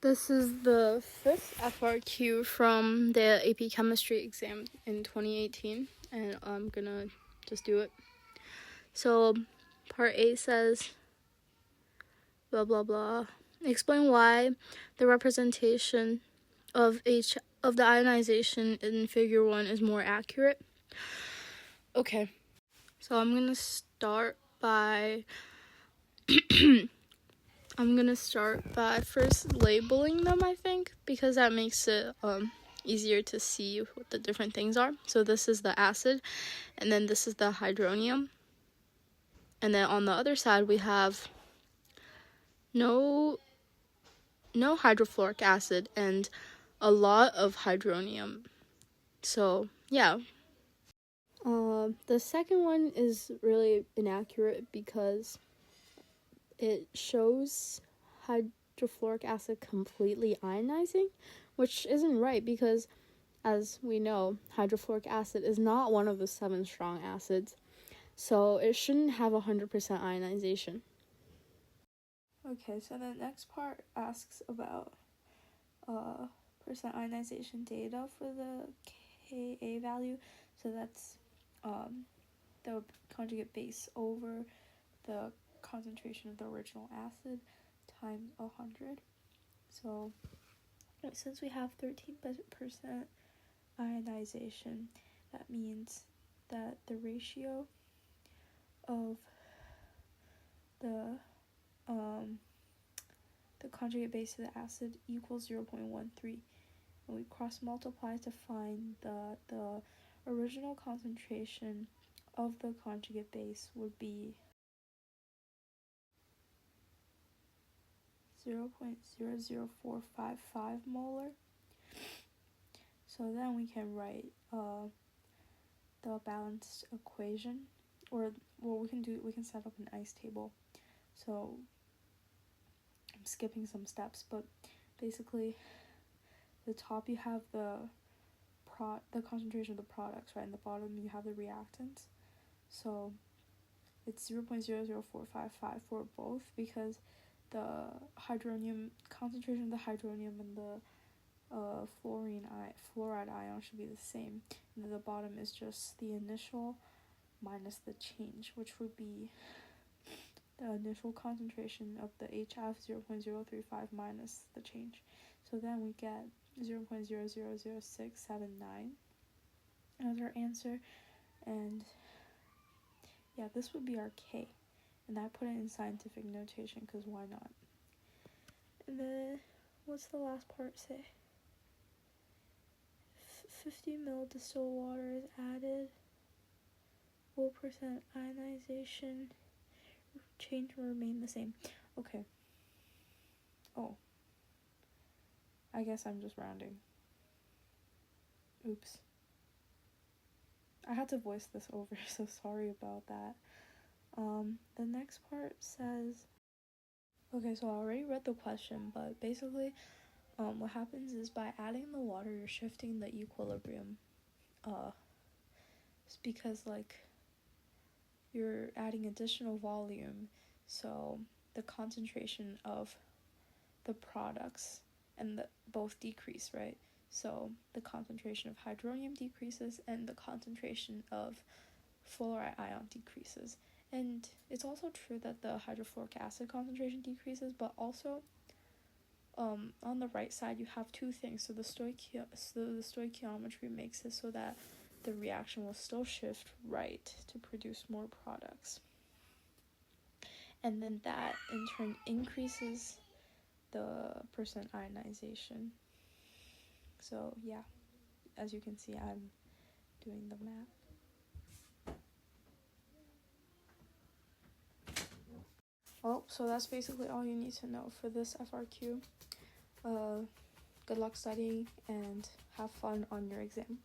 This is the 5th FRQ from the AP Chemistry exam in 2018, and I'm gonna just do it. So, part A says, blah blah blah. Explain why the representation of the ionization in Figure 1 is more accurate. Okay, so I'm gonna start by first labeling them, I think, because that makes it easier to see what the different things are. So this is the acid, and then this is the hydronium. And then on the other side, we have no hydrofluoric acid and a lot of hydronium. So, yeah. The second one is really inaccurate because it shows hydrofluoric acid completely ionizing, which isn't right because, as we know, hydrofluoric acid is not one of the 7 strong acids, so it shouldn't have 100% ionization. Okay, so the next part asks about percent ionization data for the Ka value. So that's the conjugate base over the concentration of the original acid times 100. So since we have 13% ionization, that means that the ratio of the conjugate base of the acid equals 0.13, and we cross multiply to find the original concentration of the conjugate base would be 0.00455 molar. So then we can write the balanced equation, or we can set up an ice table. So I'm skipping some steps, but basically the top you have the concentration of the products, right? And the bottom you have the reactants. So it's 0.00455 for both, because the hydronium concentration of the hydronium and the fluoride ion should be the same, and then the bottom is just the initial minus the change, which would be the initial concentration of the HF 0.035 minus the change. So then we get 0.000679 as our answer, and yeah, this would be our K, and I put it in scientific notation because why not? And then what's the last part say? 50 ml distilled water is added. What percent ionization? Change will remain the same. Okay. Oh. I guess I'm just rounding. Oops. I had to voice this over, so sorry about that. The next part says, okay, so I already read the question, but basically, what happens is by adding the water, you're shifting the equilibrium. It's because, you're adding additional volume, so the concentration of the products and both decrease, right? So the concentration of hydronium decreases and the concentration of fluoride ion decreases. And it's also true that the hydrofluoric acid concentration decreases, but also on the right side you have two things. So the stoichiometry makes it so that the reaction will still shift right to produce more products. And then that in turn increases the percent ionization. So yeah, as you can see, I'm doing the math. Well, so that's basically all you need to know for this FRQ. Good luck studying and have fun on your exam.